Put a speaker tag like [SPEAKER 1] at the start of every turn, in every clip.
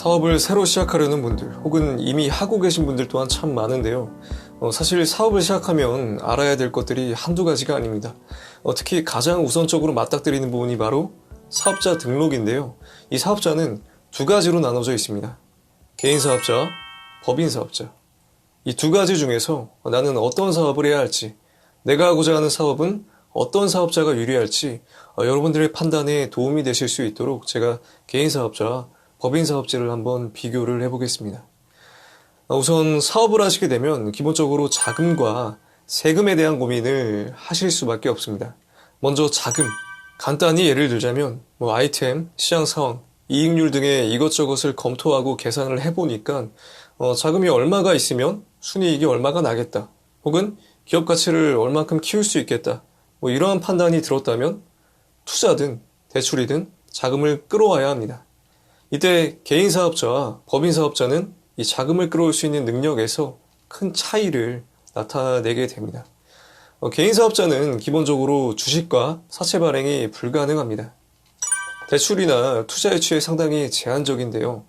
[SPEAKER 1] 사업을 새로 시작하려는 분들 혹은 이미 하고 계신 분들 또한 참 많은데요. 사실 사업을 시작하면 알아야 될 것들이 한두 가지가 아닙니다. 특히 가장 우선적으로 맞닥뜨리는 부분이 바로 사업자 등록인데요. 이 사업자는 두 가지로 나눠져 있습니다. 개인사업자, 법인사업자. 이 두 가지 중에서 나는 어떤 사업을 해야 할지, 내가 하고자 하는 사업은 어떤 사업자가 유리할지 여러분들의 판단에 도움이 되실 수 있도록 제가 개인사업자, 법인사업자를 한번 비교를 해보겠습니다. 우선 사업을 하시게 되면 기본적으로 자금과 세금에 대한 고민을 하실 수밖에 없습니다. 먼저 자금, 간단히 예를 들자면 아이템, 시장 상황, 이익률 등의 이것저것을 검토하고 계산을 해보니까 자금이 얼마가 있으면 순이익이 얼마가 나겠다, 혹은 기업 가치를 얼만큼 키울 수 있겠다, 이러한 판단이 들었다면 투자든 대출이든 자금을 끌어와야 합니다. 이때 개인사업자와 법인사업자는 이 자금을 끌어올 수 있는 능력에서 큰 차이를 나타내게 됩니다. 개인사업자는 기본적으로 주식과 사채 발행이 불가능합니다. 대출이나 투자 유치에 상당히 제한적인데요.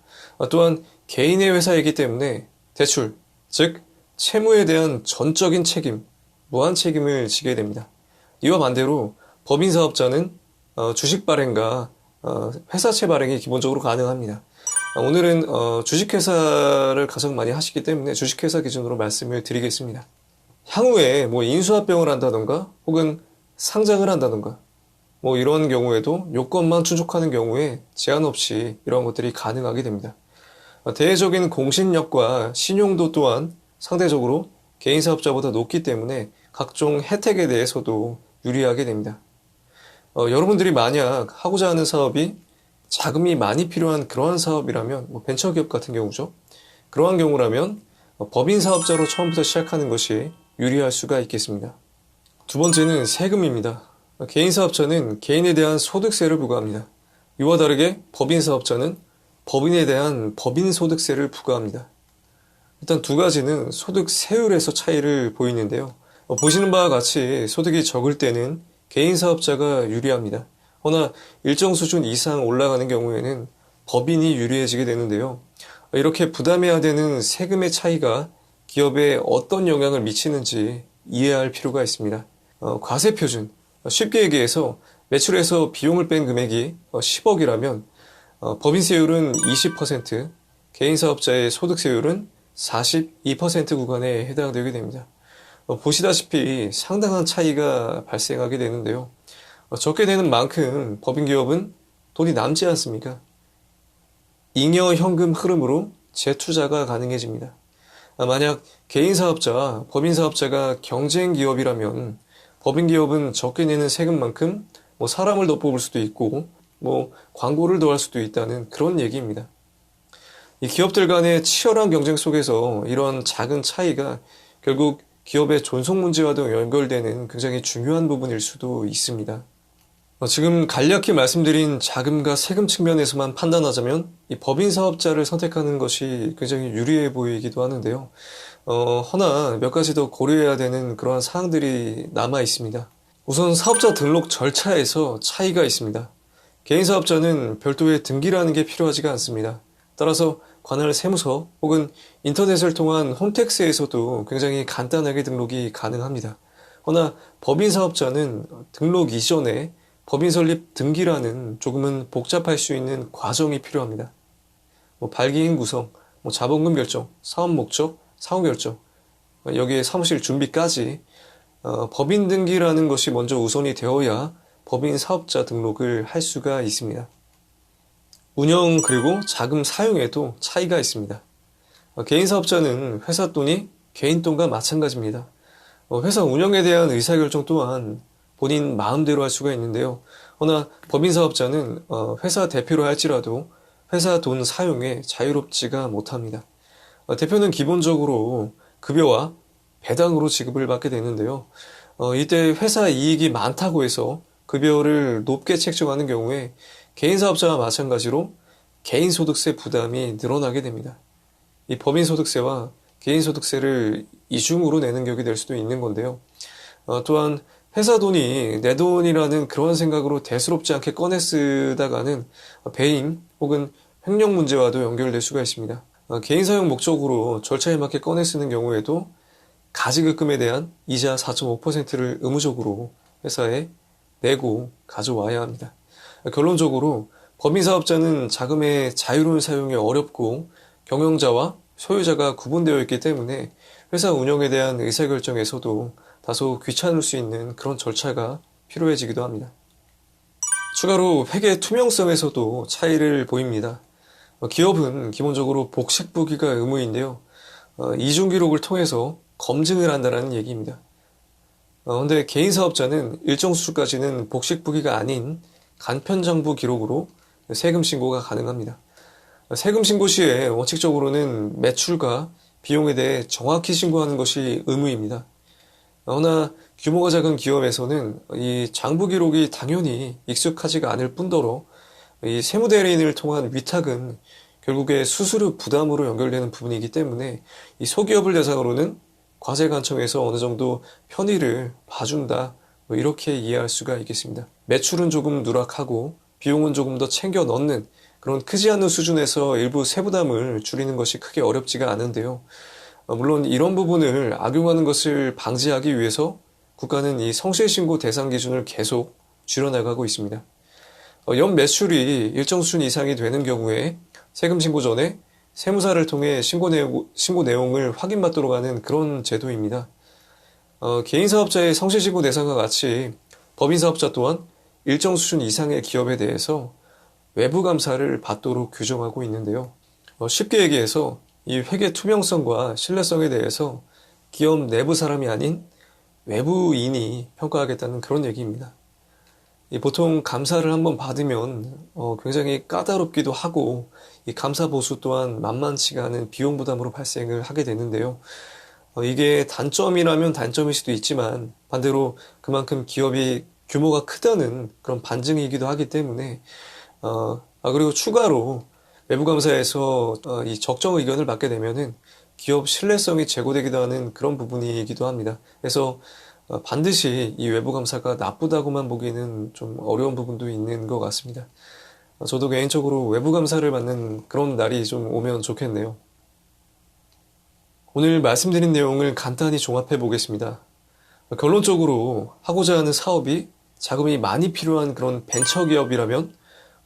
[SPEAKER 1] 또한 개인의 회사이기 때문에 대출, 즉 채무에 대한 전적인 책임, 무한 책임을 지게 됩니다. 이와 반대로 법인사업자는 주식 발행과 회사채 발행이 기본적으로 가능합니다. 오늘은 주식회사를 가장 많이 하시기 때문에 주식회사 기준으로 말씀을 드리겠습니다. 향후에 인수합병을 한다던가 혹은 상장을 한다던가 이런 경우에도 요건만 충족하는 경우에 제한 없이 이런 것들이 가능하게 됩니다. 대외적인 공신력과 신용도 또한 상대적으로 개인사업자보다 높기 때문에 각종 혜택에 대해서도 유리하게 됩니다. 여러분들이 만약 하고자 하는 사업이 자금이 많이 필요한 그러한 사업이라면 벤처기업 같은 경우죠. 그러한 경우라면 법인사업자로 처음부터 시작하는 것이 유리할 수가 있겠습니다. 두 번째는 세금입니다. 개인사업자는 개인에 대한 소득세를 부과합니다. 이와 다르게 법인사업자는 법인에 대한 법인소득세를 부과합니다. 일단 두 가지는 소득세율에서 차이를 보이는데요. 보시는 바와 같이 소득이 적을 때는 개인사업자가 유리합니다. 허나 일정 수준 이상 올라가는 경우에는 법인이 유리해지게 되는데요. 이렇게 부담해야 되는 세금의 차이가 기업에 어떤 영향을 미치는지 이해할 필요가 있습니다. 과세표준, 쉽게 얘기해서 매출에서 비용을 뺀 금액이 10억이라면 법인세율은 20%, 개인사업자의 소득세율은 42% 구간에 해당되게 됩니다. 보시다시피 상당한 차이가 발생하게 되는데요. 적게 되는 만큼 법인기업은 돈이 남지 않습니까? 잉여 현금 흐름으로 재투자가 가능해집니다. 만약 개인사업자와 법인사업자가 경쟁기업이라면 법인기업은 적게 내는 세금만큼 사람을 더 뽑을 수도 있고 광고를 더 할 수도 있다는 그런 얘기입니다. 이 기업들 간의 치열한 경쟁 속에서 이런 작은 차이가 결국 기업의 존속 문제와도 연결되는 굉장히 중요한 부분일 수도 있습니다. 지금 간략히 말씀드린 자금과 세금 측면에서만 판단하자면 이 법인 사업자를 선택하는 것이 굉장히 유리해 보이기도 하는데요. 허나 몇 가지 더 고려해야 되는 그러한 사항들이 남아 있습니다. 우선 사업자 등록 절차에서 차이가 있습니다. 개인 사업자는 별도의 등기라는 게 필요하지가 않습니다. 따라서 관할 세무서 혹은 인터넷을 통한 홈택스에서도 굉장히 간단하게 등록이 가능합니다. 허나 법인 사업자는 등록 이전에 법인 설립 등기라는 조금은 복잡할 수 있는 과정이 필요합니다. 발기인 구성, 자본금 결정, 사업 목적, 사후 결정, 여기에 사무실 준비까지 법인 등기라는 것이 먼저 우선이 되어야 법인 사업자 등록을 할 수가 있습니다. 운영 그리고 자금 사용에도 차이가 있습니다. 개인 사업자는 회사 돈이 개인 돈과 마찬가지입니다. 회사 운영에 대한 의사결정 또한 본인 마음대로 할 수가 있는데요. 허나 법인 사업자는 회사 대표로 할지라도 회사 돈 사용에 자유롭지가 못합니다. 대표는 기본적으로 급여와 배당으로 지급을 받게 되는데요. 이때 회사 이익이 많다고 해서 급여를 높게 책정하는 경우에 개인 사업자와 마찬가지로 개인 소득세 부담이 늘어나게 됩니다. 이 법인 소득세와 개인 소득세를 이중으로 내는 격이 될 수도 있는 건데요. 또한 회사 돈이 내 돈이라는 그런 생각으로 대수롭지 않게 꺼내 쓰다가는 배임 혹은 횡령 문제와도 연결될 수가 있습니다. 개인 사용 목적으로 절차에 맞게 꺼내 쓰는 경우에도 가지급금에 대한 이자 4.5%를 의무적으로 회사에 내고 가져와야 합니다. 결론적으로 법인사업자는 자금의 자유로운 사용이 어렵고 경영자와 소유자가 구분되어 있기 때문에 회사 운영에 대한 의사결정에서도 다소 귀찮을 수 있는 그런 절차가 필요해지기도 합니다. 추가로 회계 투명성에서도 차이를 보입니다. 기업은 기본적으로 복식부기가 의무인데요. 이중기록을 통해서 검증을 한다는 얘기입니다. 그런데 개인 사업자는 일정 수준까지는 복식부기가 아닌 간편장부 기록으로 세금 신고가 가능합니다. 세금 신고 시에 원칙적으로는 매출과 비용에 대해 정확히 신고하는 것이 의무입니다. 그러나 규모가 작은 기업에서는 이 장부 기록이 당연히 익숙하지가 않을 뿐더러 이 세무대리인을 통한 위탁은 결국에 수수료 부담으로 연결되는 부분이기 때문에 이 소기업을 대상으로는 과세관청에서 어느 정도 편의를 봐준다, 이렇게 이해할 수가 있겠습니다. 매출은 조금 누락하고 비용은 조금 더 챙겨 넣는 그런 크지 않은 수준에서 일부 세부담을 줄이는 것이 크게 어렵지가 않은데요. 물론 이런 부분을 악용하는 것을 방지하기 위해서 국가는 이 성실신고 대상 기준을 계속 줄여나가고 있습니다. 연 매출이 일정 수준 이상이 되는 경우에 세금 신고 전에 세무사를 통해 신고 내용을 확인받도록 하는 그런 제도입니다. 개인 사업자의 성실신고 대상과 같이 법인 사업자 또한 일정 수준 이상의 기업에 대해서 외부 감사를 받도록 규정하고 있는데요. 쉽게 얘기해서 이 회계 투명성과 신뢰성에 대해서 기업 내부 사람이 아닌 외부인이 평가하겠다는 그런 얘기입니다. 보통 감사를 한번 받으면 굉장히 까다롭기도 하고 이 감사 보수 또한 만만치가 않은 비용 부담으로 발생을 하게 되는데요. 이게 단점이라면 단점일 수도 있지만 반대로 그만큼 기업이 규모가 크다는 그런 반증이기도 하기 때문에 그리고 추가로 외부 감사에서 이 적정 의견을 받게 되면은 기업 신뢰성이 제고되기도 하는 그런 부분이기도 합니다. 그래서 반드시 이 외부 감사가 나쁘다고만 보기에는 좀 어려운 부분도 있는 것 같습니다. 저도 개인적으로 외부 감사를 받는 그런 날이 좀 오면 좋겠네요. 오늘 말씀드린 내용을 간단히 종합해 보겠습니다. 결론적으로 하고자 하는 사업이 자금이 많이 필요한 그런 벤처기업이라면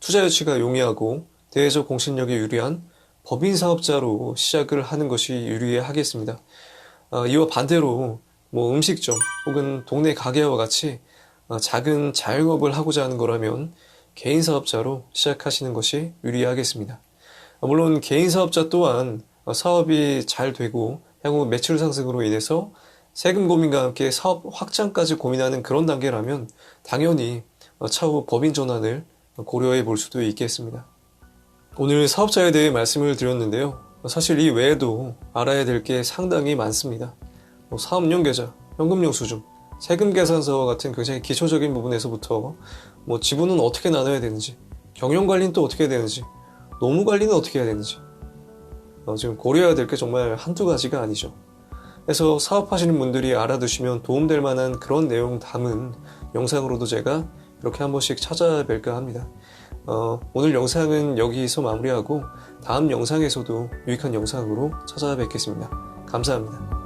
[SPEAKER 1] 투자 유치가 용이하고 대외적 공신력이 유리한 법인 사업자로 시작을 하는 것이 유리하겠습니다. 이와 반대로 음식점 혹은 동네 가게와 같이 작은 자영업을 하고자 하는 거라면 개인 사업자로 시작하시는 것이 유리하겠습니다. 물론 개인 사업자 또한 사업이 잘 되고 향후 매출 상승으로 인해서 세금 고민과 함께 사업 확장까지 고민하는 그런 단계라면 당연히 차후 법인 전환을 고려해 볼 수도 있겠습니다. 오늘 사업자에 대해 말씀을 드렸는데요. 사실 이 외에도 알아야 될 게 상당히 많습니다. 사업용 계좌, 현금 영수증, 세금 계산서와 같은 굉장히 기초적인 부분에서부터 지분은 어떻게 나눠야 되는지, 경영 관리는 또 어떻게 해야 되는지, 노무 관리는 어떻게 해야 되는지 지금 고려해야 될 게 정말 한두 가지가 아니죠. 그래서 사업하시는 분들이 알아두시면 도움될 만한 그런 내용 담은 영상으로도 제가 이렇게 한 번씩 찾아뵐까 합니다. 오늘 영상은 여기서 마무리하고 다음 영상에서도 유익한 영상으로 찾아뵙겠습니다. 감사합니다.